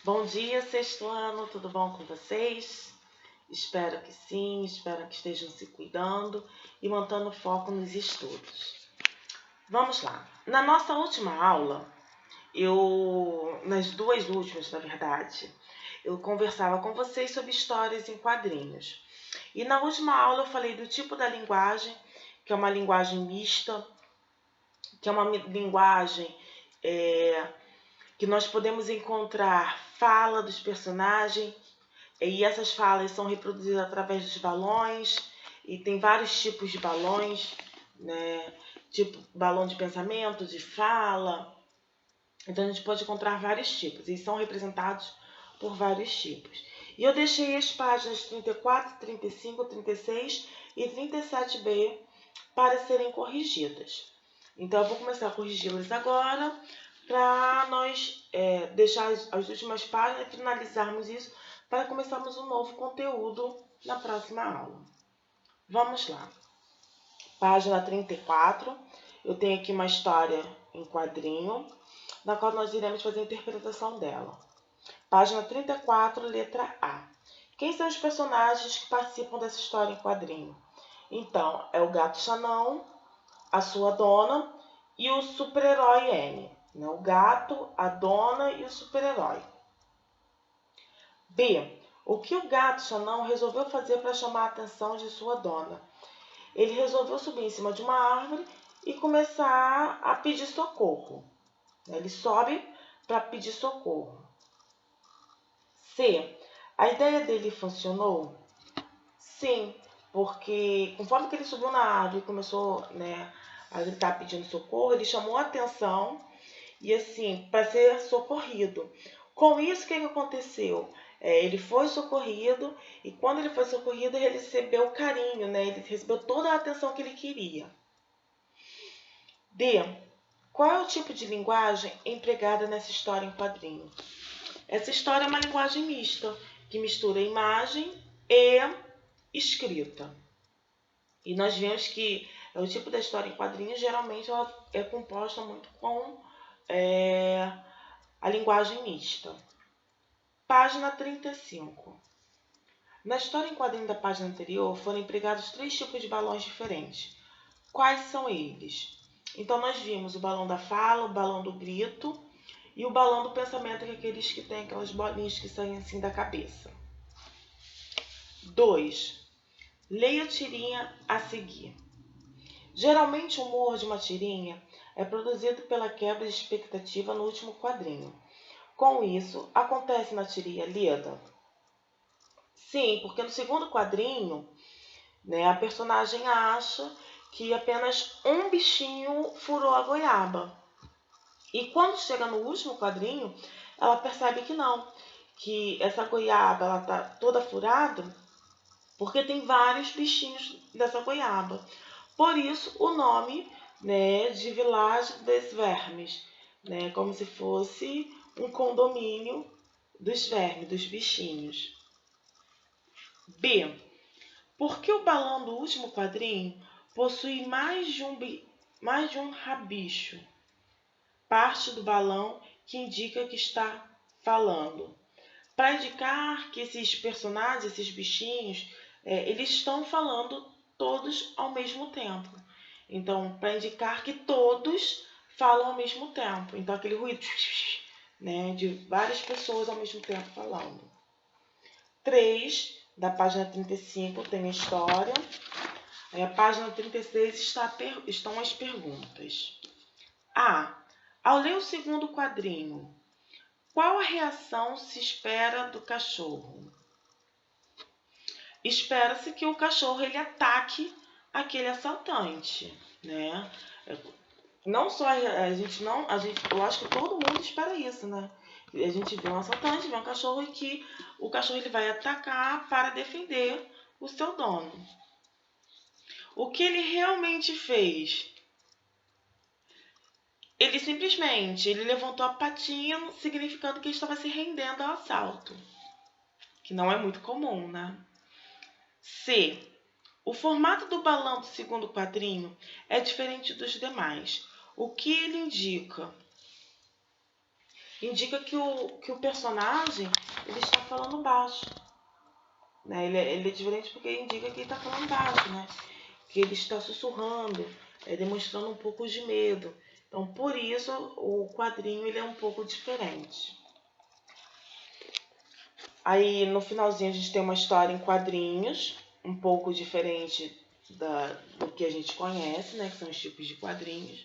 Bom dia, sexto ano, tudo bom com vocês? Espero que sim, espero que estejam se cuidando e mantendo foco nos estudos. Vamos lá. Na nossa última aula, nas duas últimas, na verdade, eu conversava com vocês sobre histórias em quadrinhos. E na última aula eu falei do tipo da linguagem, que é uma linguagem mista, que é uma linguagem que nós podemos encontrar fala dos personagens, e essas falas são reproduzidas através dos balões, e tem vários tipos de balões, né? Tipo balão de pensamento, de fala. Então a gente pode encontrar vários tipos, e são representados por vários tipos. E eu deixei as páginas 34, 35, 36 e 37b para serem corrigidas. Então eu vou começar a corrigi-las agora, para nós deixar as últimas páginas e finalizarmos isso, para começarmos um novo conteúdo na próxima aula. Vamos lá. Página 34, eu tenho aqui uma história em quadrinho, na qual nós iremos fazer a interpretação dela. Página 34, letra A. Quem são os personagens que participam dessa história em quadrinho? Então, é o gato Xanão, a sua dona e o super-herói N. O gato, a dona e o super-herói. B. O que o gato Xanão resolveu fazer para chamar a atenção de sua dona? Ele resolveu subir em cima de uma árvore e começar a pedir socorro. Ele sobe para pedir socorro. C. A ideia dele funcionou? Sim, porque conforme que ele subiu na árvore e começou, a gritar pedindo socorro, ele chamou a atenção e assim, para ser socorrido. Com isso, o que aconteceu? Ele foi socorrido, e quando ele foi socorrido, ele recebeu carinho, ele recebeu toda a atenção que ele queria. D. Qual é o tipo de linguagem empregada nessa história em quadrinho? Essa história é uma linguagem mista, que mistura imagem e escrita. E nós vemos que o tipo da história em quadrinhos geralmente ela é composta muito com a linguagem mista. Página 35. Na história em quadrinho da página anterior foram empregados 3 tipos de balões diferentes. Quais são eles? Então nós vimos o balão da fala, o balão do grito e o balão do pensamento, que é aqueles que tem aquelas bolinhas que saem assim da cabeça. 2. Leia a tirinha a seguir. Geralmente o humor de uma tirinha é produzido pela quebra de expectativa no último quadrinho. Com isso, acontece na tirinha lida? Sim, porque no segundo quadrinho, a personagem acha que apenas um bichinho furou a goiaba. E quando chega no último quadrinho, ela percebe que não, que essa goiaba ela tá toda furada porque tem vários bichinhos dessa goiaba. Por isso o nome, de Village des Vermes, como se fosse um condomínio dos vermes, dos bichinhos. B. Por que o balão do último quadrinho possui mais de um rabicho? Parte do balão que indica que está falando. Para indicar que esses personagens, esses bichinhos, eles estão falando todos ao mesmo tempo. Então, para indicar que todos falam ao mesmo tempo. Então, aquele ruído, de várias pessoas ao mesmo tempo falando. 3, da página 35, tem a história. Aí, a página 36 estão as perguntas. A. Ao ler o segundo quadrinho, qual a reação se espera do cachorro? Espera-se que o cachorro ele ataque aquele assaltante, Não só eu acho que todo mundo espera isso, A gente vê um assaltante, vê um cachorro e que o cachorro ele vai atacar para defender o seu dono. O que ele realmente fez? Ele levantou a patinha, significando que ele estava se rendendo ao assalto, que não é muito comum, C. O formato do balão do segundo quadrinho é diferente dos demais. O que ele indica? indica que o personagem ele está falando baixo. Né? Ele é diferente porque indica que ele está falando baixo, né? Que ele está sussurrando, demonstrando um pouco de medo. Então, por isso, o quadrinho ele é um pouco diferente. Aí, no finalzinho, a gente tem uma história em quadrinhos, um pouco diferente do que a gente conhece, né? Que são os tipos de quadrinhos.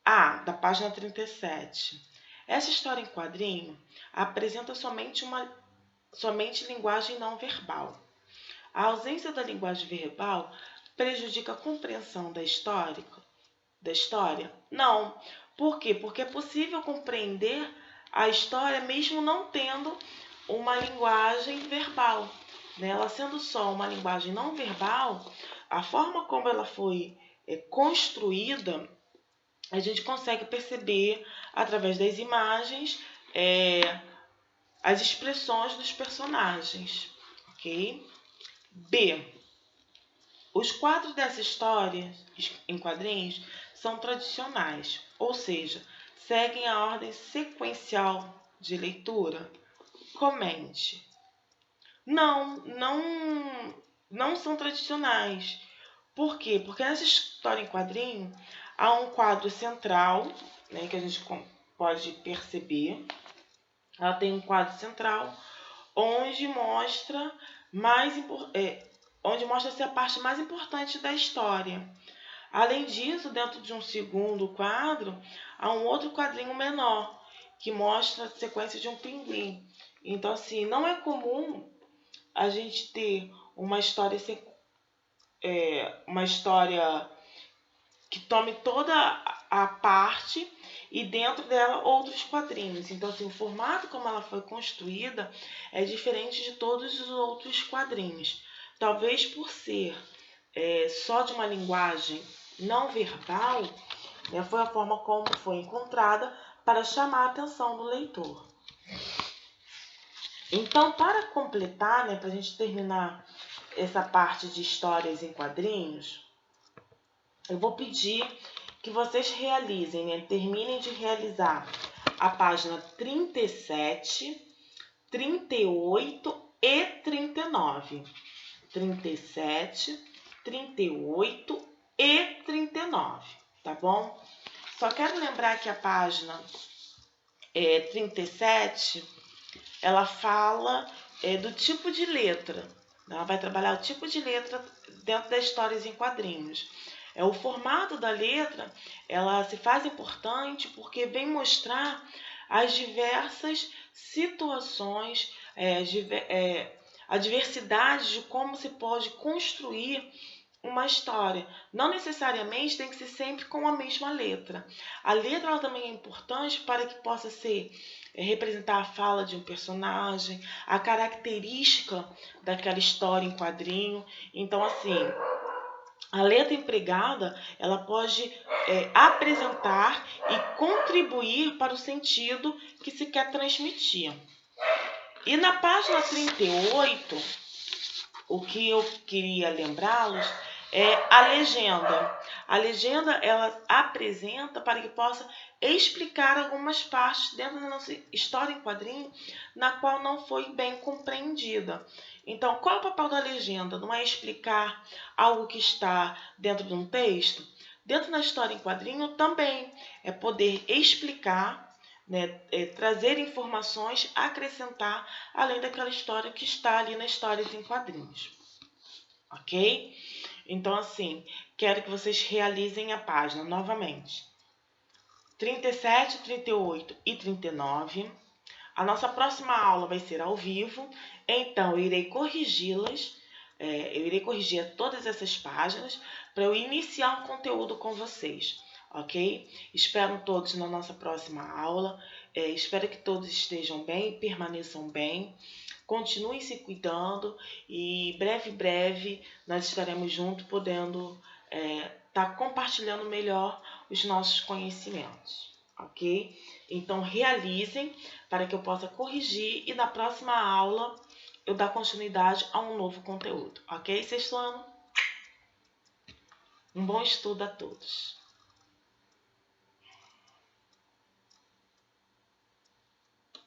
Da página 37. Essa história em quadrinho apresenta somente linguagem não verbal. A ausência da linguagem verbal prejudica a compreensão da história? Não. Por quê? Porque é possível compreender a história mesmo não tendo uma linguagem verbal. Né? Ela sendo só uma linguagem não verbal, a forma como ela foi construída, a gente consegue perceber através das imagens as expressões dos personagens. Ok? B. Os quadros dessa história em quadrinhos são tradicionais, ou seja, seguem a ordem sequencial de leitura. Comente. Não são tradicionais. Por quê? Porque nessa história em quadrinho há um quadro central, né, que a gente pode perceber. Ela tem um quadro central onde mostra onde mostra-se a parte mais importante da história. Além disso, dentro de um segundo quadro, há um outro quadrinho menor, que mostra a sequência de um pinguim. Então, assim, não é comum a gente ter uma história que tome toda a parte e dentro dela outros quadrinhos. Então, assim, o formato como ela foi construída é diferente de todos os outros quadrinhos. Talvez por ser só de uma linguagem não verbal, né, foi a forma como foi encontrada para chamar a atenção do leitor. Então, para completar, né, para a gente terminar essa parte de histórias em quadrinhos, eu vou pedir que vocês realizem, né, terminem de realizar a página 37, 38 e 39. 37, 38 e 39, tá bom? Só quero lembrar que a página 37, ela fala do tipo de letra. Ela vai trabalhar o tipo de letra dentro das histórias em quadrinhos. O formato da letra, ela se faz importante porque vem mostrar as diversas situações, a diversidade de como se pode construir uma história. Não necessariamente tem que ser sempre com a mesma letra. A letra ela também é importante para que possa representar a fala de um personagem, a característica daquela história em quadrinho. Então, assim, a letra empregada ela pode apresentar e contribuir para o sentido que se quer transmitir. E na página 38, o que eu queria lembrá-los é a legenda. A legenda ela apresenta para que possa explicar algumas partes dentro da nossa história em quadrinho na qual não foi bem compreendida. Então, qual é o papel da legenda? Não é explicar algo que está dentro de um texto? Dentro da história em quadrinho também é poder explicar, né, trazer informações, acrescentar, além daquela história que está ali na história em quadrinhos. Ok? Então, assim, quero que vocês realizem a página novamente. 37, 38 e 39. A nossa próxima aula vai ser ao vivo, então eu irei corrigi-las. Eu irei corrigir todas essas páginas para eu iniciar um conteúdo com vocês, ok? Espero todos na nossa próxima aula. Espero que todos estejam bem e permaneçam bem. Continuem se cuidando e breve nós estaremos juntos podendo estar compartilhando melhor os nossos conhecimentos, ok? Então realizem para que eu possa corrigir e na próxima aula eu dar continuidade a um novo conteúdo, ok, sexto ano? Um bom estudo a todos!